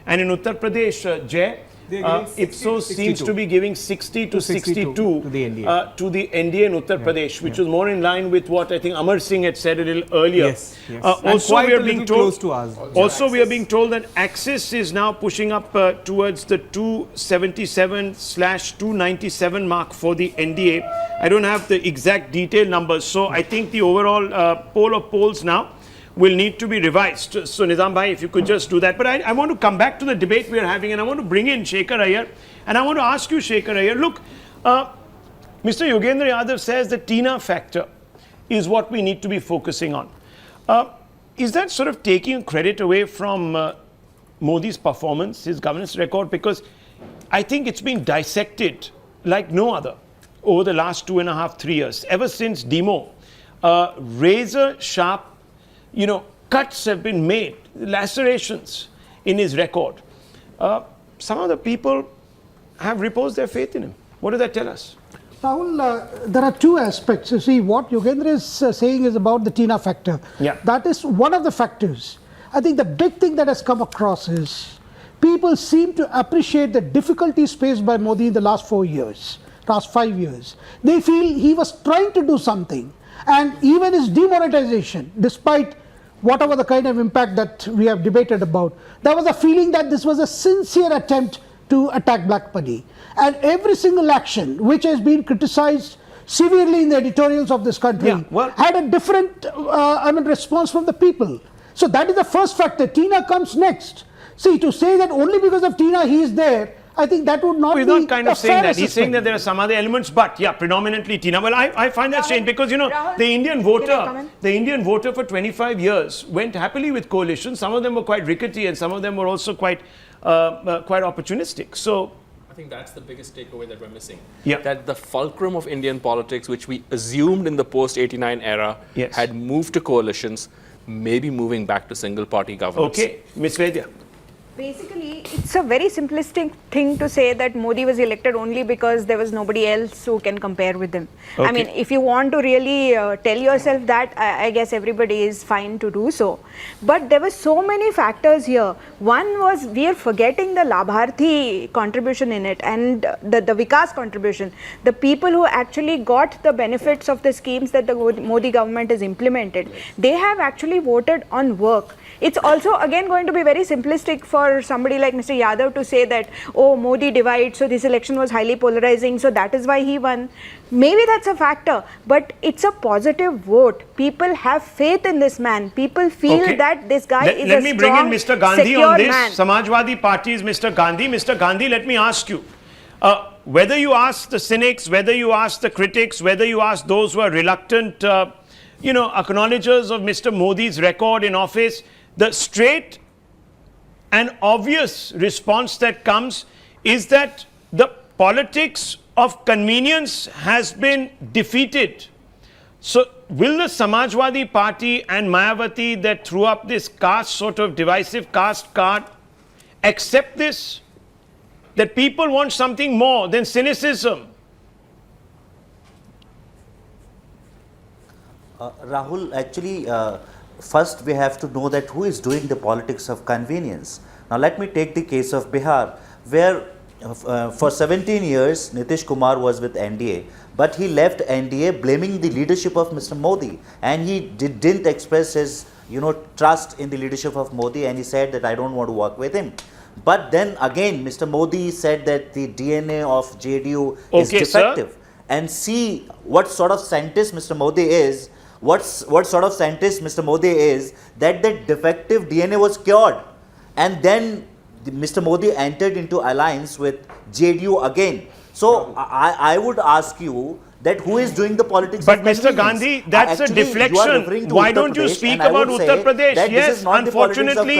And in Uttar Pradesh, Jay, Ipsos seems to be giving 60 to 62 to the NDA in Uttar Pradesh, which was more in line with what I think Amar Singh had said a little earlier. Yes, yes. Also, we are being told close to us. Also, we are being told that Axis is now pushing up towards the 277/297 mark for the NDA. I don't have the exact detailed numbers, so I think the overall poll of polls now will need to be revised. So Nizam Bhai, if you could just do that. But I want to come back to the debate we are having, and I want to bring in Shekhar Iyer, and I want to ask you, Shekhar Iyer, look, Mr. Yogendra Yadav says the Tina factor is what we need to be focusing on. Is that sort of taking credit away from Modi's performance, his governance record? Because I think it's been dissected like no other over the last 2.5, 3 years. Ever since Demo, razor sharp, you know, cuts have been made, lacerations in his record. Some of the people have reposed their faith in him. What does that tell us? Rahul, there are two aspects. You see, what Yogendra is saying is about the Tina factor. Yeah. That is one of the factors. I think the big thing that has come across is people seem to appreciate the difficulties faced by Modi in the last 4 years, last 5 years. They feel he was trying to do something. And even his demonetization, despite whatever the kind of impact that we have debated about, there was a feeling that this was a sincere attempt to attack black money. And every single action which has been criticized severely in the editorials of this country had a different response from the people. So that is the first factor. Tina comes next. See, to say that only because of Tina he is there, I think that would not be. He's not kind of saying that. He's saying that there are some other elements, but yeah, predominantly Tina. Well, I find that strange because, you know, the Indian voter for 25 years went happily with coalitions. Some of them were quite rickety and some of them were also quite opportunistic. So I think that's the biggest takeaway that we're missing. Yeah. That the fulcrum of Indian politics, which we assumed in the post-89 era, had moved to coalitions, maybe moving back to single-party governments. Okay, Ms. Vedya. Basically, it's a very simplistic thing to say that Modi was elected only because there was nobody else who can compare with him. Okay. I mean, if you want to really tell yourself that, I guess everybody is fine to do so. But there were so many factors here. One was we are forgetting the Labharthi contribution in it and the Vikas contribution. The people who actually got the benefits of the schemes that the Modi government has implemented, they have actually voted on work. It's also again going to be very simplistic for somebody like Mr. Yadav to say that, oh, Modi divides, so this election was highly polarizing, so that is why he won. Maybe that's a factor, but it's a positive vote. People have faith in this man. People feel that this guy is let a me strong, bring in Mr. Gandhi secure on this. man. Samajwadi Party is Mr. Gandhi. Mr. Gandhi, let me ask you. Whether you ask the cynics, whether you ask the critics, whether you ask those who are reluctant, acknowledgers of Mr. Modi's record in office, the straight and obvious response that comes is that the politics of convenience has been defeated. So will the Samajwadi Party and Mayawati that threw up this caste, sort of divisive caste card, accept this? That people want something more than cynicism? Rahul, actually, first we have to know that who is doing the politics of convenience. Now let me take the case of Bihar, where for 17 years Nitish Kumar was with NDA, but he left NDA blaming the leadership of Mr. Modi, and he didn't express his trust in the leadership of Modi, and he said that I don't want to work with him. But then again Mr. Modi said that the DNA of JDU is defective. Sir. And see what sort of scientist Mr. Modi is. What sort of scientist Mr. Modi is, that the defective DNA was cured, and then Mr. Modi entered into alliance with JDU again. So I would ask you that who is doing the politics but of Mr. Gandhi, that's a deflection. Why don't you speak about Uttar Pradesh? Yes, unfortunately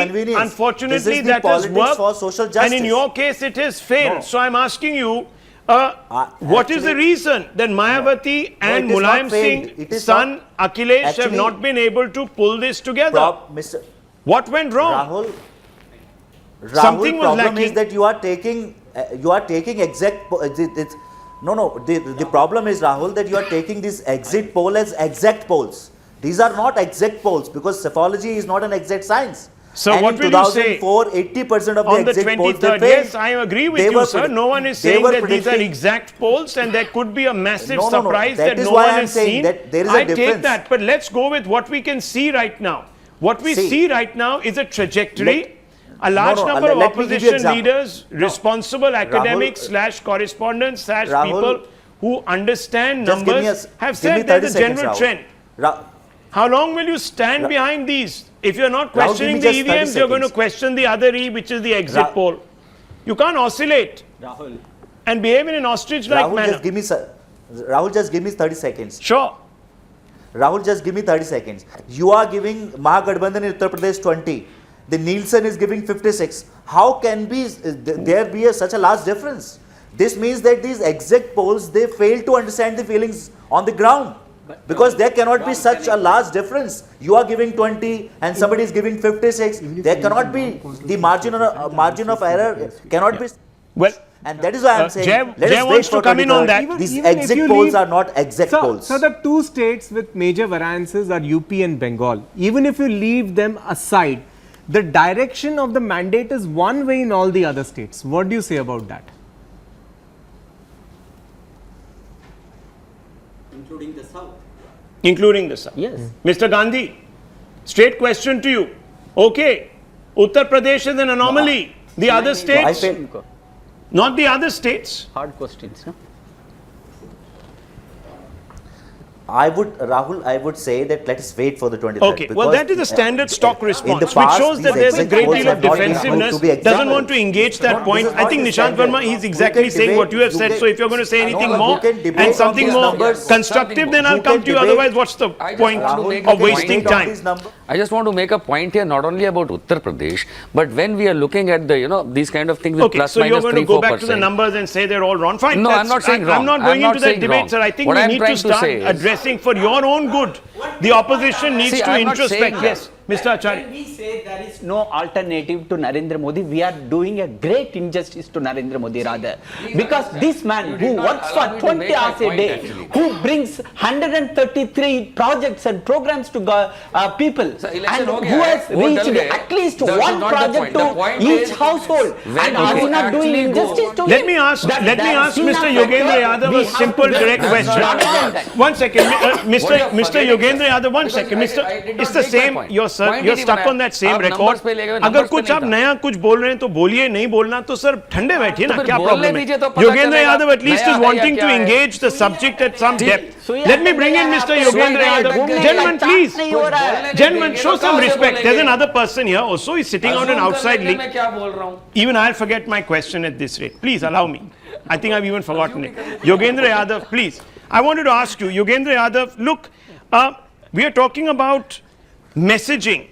that has worked, and in your case it has failed. No. So I'm asking you, what is the reason that Mayawati and Mulayam Singh's son Akhilesh have not been able to pull this together? What went wrong? Rahul, something was lacking. Is that you are taking exact. The problem is, Rahul, that you are taking this exit poll as exact polls. These are not exact polls because psephology is not an exact science. So and what will you say? 80% of on the exit polls they failed. Yes, I agree with you, sir. No one is saying that these are exact polls, and there could be a massive surprise that no one has seen. That there is I take that, but let's go with what we can see right now. What we see right now is a trajectory. A large number of opposition leaders, responsible academics / correspondents / people who understand numbers have said there's a general trend. How long will you stand behind these? If you're not questioning the EVMs, you're going to question the other E, which is the exit poll. You can't oscillate and behave in an ostrich-like manner. Rahul, just give me 30 seconds. Sure. Rahul, just give me 30 seconds. You are giving Mahagabandhan in Uttar Pradesh 20. The Nielsen is giving 56. How can there be such a large difference? This means that these exit polls, they fail to understand the feelings on the ground. Because there cannot be such a large difference. You are giving 20 and somebody is giving 56. There cannot be, the margin of error cannot be. Well, and that is why I am saying, Jay wants to come in on that. These exit polls are not exact polls. So the two states with major variances are UP and Bengal. Even if you leave them aside, the direction of the mandate is one way in all the other states. What do you say about that? Including the South. Including the South. Yes. Mr. Gandhi, straight question to you. Okay, Uttar Pradesh is an anomaly. The other states, not the other states. Hard questions. Huh? Rahul, I would say that let us wait for the 23rd. Okay, well that is a standard stock response, which shows that there's a great deal of defensiveness, doesn't want to engage that point. I think Nishant Verma, he's exactly saying what you have said, so if you're going to say anything more and something more constructive, then I'll come to you, otherwise what's the point of wasting time? I just want to make a point here, not only about Uttar Pradesh, but when we are looking at the, these kind of things with plus minus 3-4%. So you're going to go back to the numbers and say they're all wrong? Fine. No, I'm not saying wrong. I'm not going into that debate, sir. I think we need to start addressing for your own good. The opposition needs to introspect. Yes. Mr. Acharya. When we say there is no alternative to Narendra Modi, we are doing a great injustice to Narendra Modi rather. Because this man who works for 20 hours a day, who brings 133 projects and programs to people, and who has reached at least one project to each household, and are we not doing injustice to him? Let me ask Mr. Yogendra Yadav a simple direct question. One second, Mr. Yogendra Yadav, one second. It's the same. You're stuck on that same record. अगर कुछ आप नया कुछ बोल रहे हैं तो बोलिए, नहीं बोलना तो सर ठंडे बैठिए ना, क्या प्रॉब्लम है? Yogendra Yadav at least is wanting to engage the subject at some depth. Let me bring in Mr. Yogendra Yadav. Gentlemen, please. Gentlemen, show some respect. There's another person here also. He's sitting on an outside link. Even I'll forget my question at this rate. Please allow me. I think I've even forgotten it. Yogendra Yadav, please. I wanted to ask you, Yogendra Yadav, look, we are talking about messaging.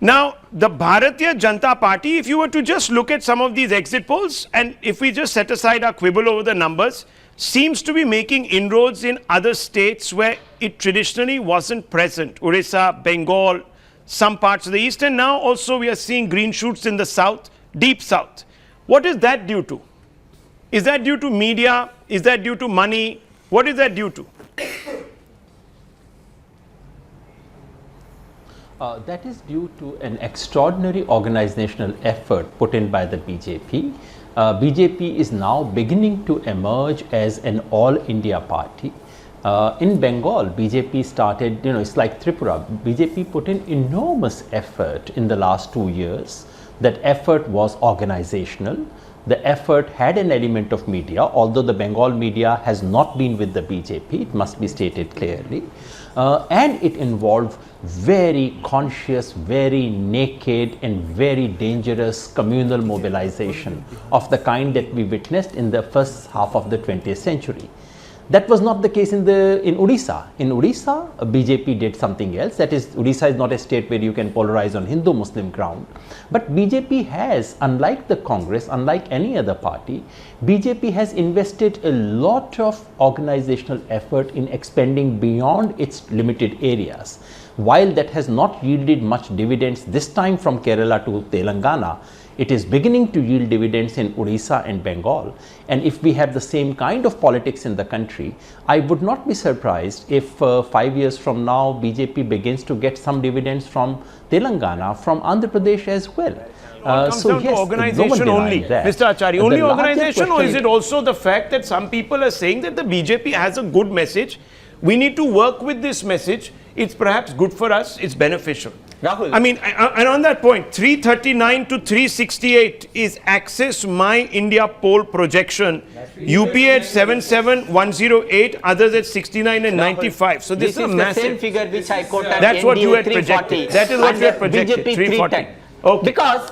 Now, the Bharatiya Janata Party, if you were to just look at some of these exit polls, and if we just set aside our quibble over the numbers, seems to be making inroads in other states where it traditionally wasn't present. Orissa, Bengal, some parts of the east, and now also we are seeing green shoots in the south, deep south. What is that due to? Is that due to media? Is that due to money? What is that due to? That is due to an extraordinary organizational effort put in by the BJP. BJP is now beginning to emerge as an all-India party. In Bengal, BJP started, it's like Tripura. BJP put in enormous effort in the last 2 years. That effort was organizational. The effort had an element of media, although the Bengal media has not been with the BJP, it must be stated clearly. And it involved very conscious, very naked and very dangerous communal mobilization of the kind that we witnessed in the first half of the 20th century. That was not the case in Odisha. In Odisha, BJP did something else. That is, Odisha is not a state where you can polarize on Hindu-Muslim ground. But BJP has, unlike the Congress, unlike any other party, BJP has invested a lot of organizational effort in expanding beyond its limited areas. While that has not yielded much dividends this time from Kerala to Telangana, it is beginning to yield dividends in Odisha and Bengal. And if we have the same kind of politics in the country, I would not be surprised if 5 years from now BJP begins to get some dividends from Telangana, from Andhra Pradesh as well. So yes, organization only, Mr. Acharya, only organization, or is it also the fact that some people are saying that the BJP has a good message? We need to work with this message. It's perhaps good for us. It's beneficial. Rahul. I mean, and on that point, 339 to 368 is Access My India poll projection. UP at 77,108, others at 69 and 95. So this is a massive. The same figure which I quoted. That's what you had projected. That is what you had projected. BJP 340. Okay. Because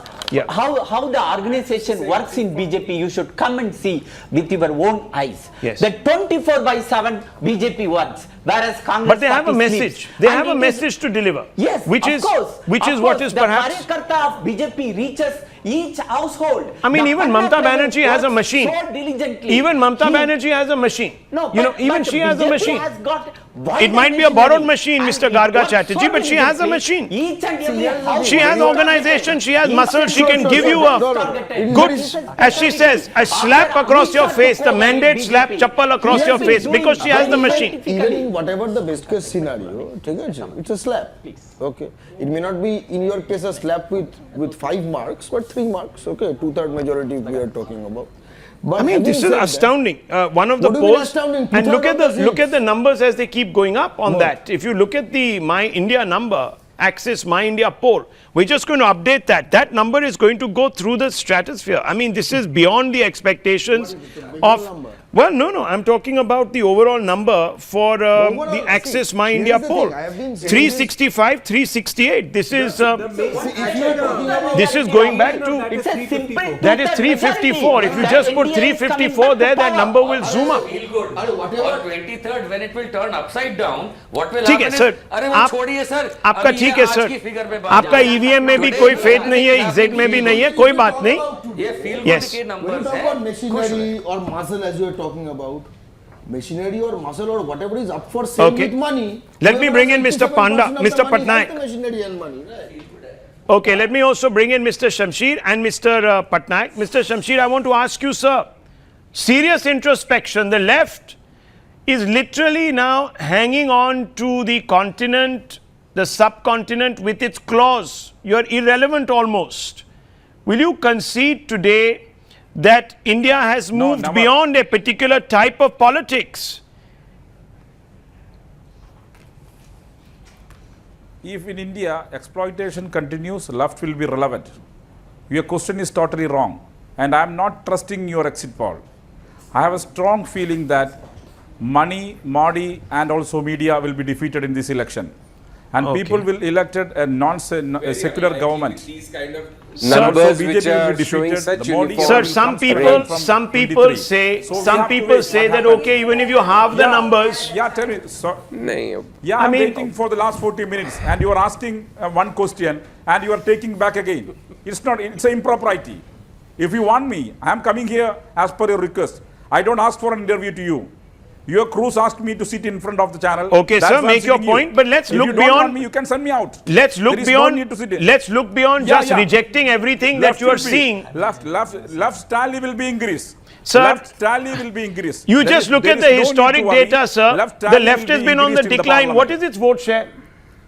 how the organization works in BJP, you should come and see with your own eyes. Yes. The 24/7 BJP works, whereas Congress. But they have a message. They have a message to deliver. Yes, which is what is perhaps. The Karyakarta of BJP reaches each household. I mean, even Mamata Banerjee has a machine. So diligently. Even Mamata Banerjee has a machine. No, even she has a machine. Has got it might be a borrowed machine, Mr. Garga Chatterjee, but she has a machine. Each and every household. She has organization, she has muscle, she can give you a good, as she says, a slap across your face, the mandate slap chappal across your face, because she has the machine. Even in whatever the best case scenario, it's a slap. Okay, it may not be in your case a slap with 5 marks, but 3 marks. Okay, 2/3 majority we are talking about. But I mean, this is astounding. One of the polls, and look at the numbers as they keep going up on that. If you look at the My India number, Access My India poll, we're just going to update that. That number is going to go through the stratosphere. I mean, this is beyond the expectations of. Well, no, I'm talking about the overall number for the Access My India poll. 365, 368. This is going back to. That is 354. If you just put 354 there, that number will zoom up. Or 23rd, when it will turn upside down, what will happen is, sir, आपका ठीक है sir, आपका EVM में भी कोई faith नहीं है, exit में भी नहीं है, कोई बात नहीं. ये feel yes. के numbers हैं. Machinery or muscle as you are talking about. machinery or muscle or whatever is up for sale with money. Let me bring in Mr. Panda, Mr. Patnaik. Machinery and money, right? Okay, let me also bring in Mr. Shamsher and Mr. Patnaik. Mr. Shamsher, I want to ask you, sir, serious introspection. The left is literally now hanging on to the continent, the subcontinent with its claws. You're irrelevant almost. Will you concede today that India has moved beyond a particular type of politics? If in India exploitation continues, left will be relevant. Your question is totally wrong, and I am not trusting your exit poll. I have a strong feeling that money, Modi and also media will be defeated in this election. And people will elect a secular government. These kind of numbers which are showing such uniform. Sir, some people say that okay, even if you halve the numbers. Yeah, tell me. So, I'm waiting for the last 40 minutes, and you are asking one question, and you are taking back again. It's not. It's an impropriety. If you want me, I am coming here as per your request. I don't ask for an interview to you. Your crews asked me to sit in front of the channel. Okay, sir, make your point, but let's look beyond. If you don't want me, you can send me out. Let's look beyond. Let's look beyond just rejecting everything that you are seeing. Left tally will be increased. Sir, left tally will be increased. You just look at the historic data, sir. The left has been on the decline. What is its vote share?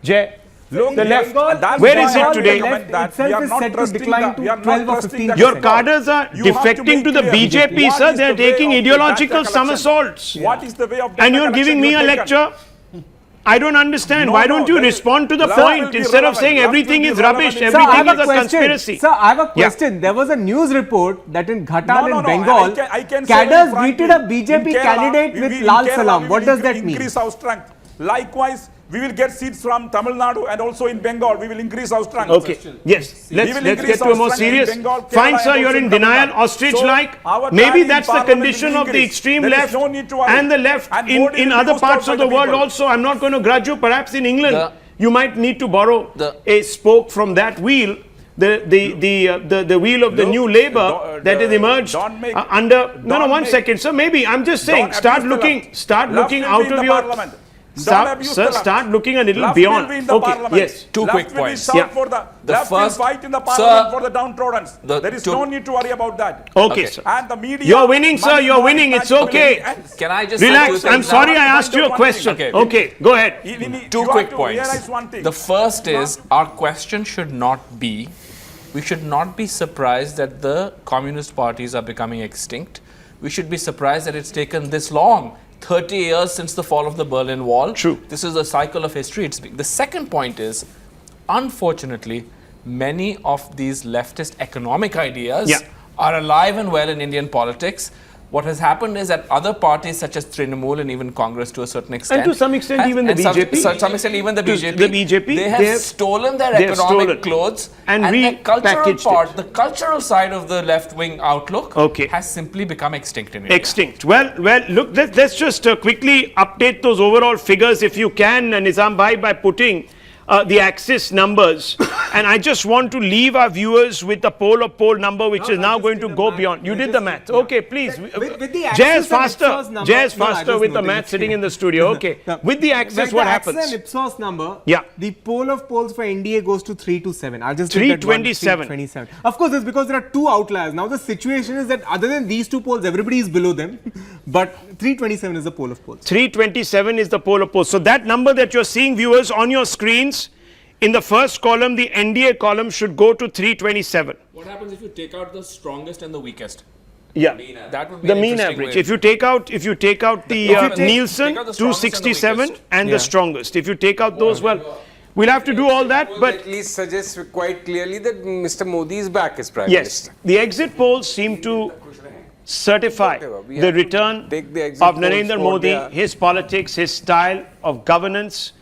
Jay? Look, the left, where is it today? Itself is set to decline to 12 or 15%. Your cadres are defecting to the BJP, sir. They are taking ideological somersaults. What is the way of and you are giving me a lecture? I don't understand. Why don't you respond to the point instead of saying everything is rubbish, everything is a conspiracy? Sir, I have a question. There was a news report that in Ghatal in Bengal, cadres greeted a BJP candidate with Lal Salam. What does that mean? Increase our strength. Likewise, we will get seats from Tamil Nadu and also in Bengal. We will increase our strength. Okay. Yes. Let's get to a more serious. Fine, sir. You're in denial, ostrich-like. Maybe that's the condition of the extreme left and the left in other parts of the world also. I'm not going to grudge you. Perhaps in England, you might need to borrow a spoke from that wheel. The wheel of the new Labour that has emerged under. No, 1 second, sir. Maybe I'm just saying. Start looking out of your. Start looking a little beyond. Okay, yes. Two quick points. The first fight in the parliament for the downtrodden. There is no need to worry about that. Okay, sir. And the media. You're winning, sir. You're winning. It's okay. Can I just relax? I'm sorry I asked you a question. Okay, go ahead. Two quick points. The first is our question should not be. We should not be surprised that the communist parties are becoming extinct. We should be surprised that it's taken this long. 30 years since the fall of the Berlin Wall. True. This is a cycle of history. The second point is, unfortunately, many of these leftist economic ideas are alive and well in Indian politics. What has happened is that other parties such as Trinamool and even Congress to a certain extent, and to some extent even the BJP, some extent even the BJP, they have stolen their economic clothes and the cultural part, the cultural side of the left-wing outlook has simply become extinct in India. Extinct. Well, look, let's just quickly update those overall figures if you can, Nizam Bhai, by putting the Axis numbers. And I just want to leave our viewers with the poll number, which is now going to go beyond. You did the math. Okay, please. Jay is faster with the math sitting in the studio. Okay. With the Axis, what happens? With the Axis and Ipsos number, yeah, the poll of polls for NDA goes to 327. I'll just 327. 327. Of course, it's because there are two outliers. Now, the situation is that other than these two polls, everybody is below them. But 327 is the poll of polls. 327 is the poll of polls. So that number that you're seeing, viewers, on your screens, in the first column, the NDA column should go to 327. What happens if you take out the strongest and the weakest? Yeah, that would be the mean average. If you take out the Nielsen, 267 and the strongest. If you take out those, well, we'll have to do all that. But at least suggests quite clearly that Mr. Modi is back as Prime Minister. Yes, the exit polls seem to certify the return of Narendra Modi, his politics, his style of governance,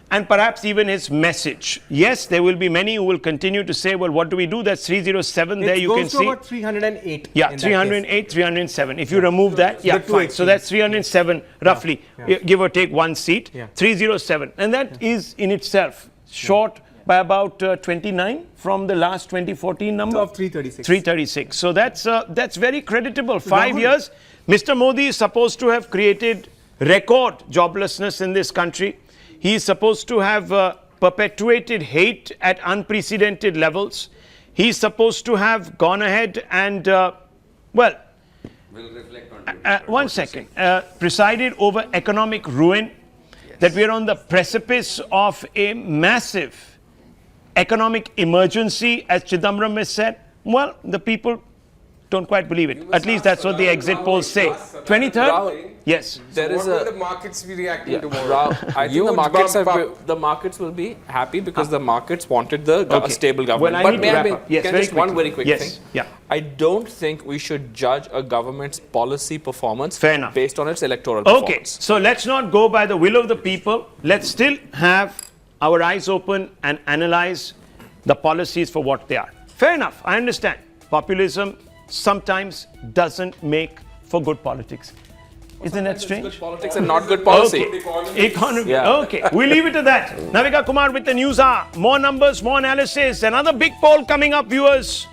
and perhaps even his message. Yes, there will be many who will continue to say, well, what do we do? That's 307 there, you can see. It goes to about 308. Yeah, 308, 307. If you remove that, yeah, fine. So that's 307 roughly, give or take one seat, 307. And that is in itself short by about 29 from the last 2014 number. Of 336. 336. So that's very creditable. 5 years. Mr. Modi is supposed to have created record joblessness in this country. He is supposed to have perpetuated hate at unprecedented levels. He is supposed to have gone ahead and, well, we'll reflect on one second, presided over economic ruin, that we are on the precipice of a massive economic emergency, as Chidambaram has said. Well, the people don't quite believe it. At least that's what the exit polls say. 23rd? Yes. There is what will the markets be reacting tomorrow? I think the markets will be happy because the markets wanted the stable government. Well, but just one very quick thing. Yeah. I don't think we should judge a government's policy performance based on its electoral performance. Okay, so let's not go by the will of the people. Let's still have our eyes open and analyze the policies for what they are. Fair enough. I understand. Populism sometimes doesn't make for good politics. Isn't that strange? Good politics and not good policy. Okay. Economy. Yeah. Okay. We'll leave it to that. Navika Kumar with the News Hour. More numbers, more analysis. Another big poll coming up, viewers.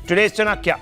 Today's Chanakya.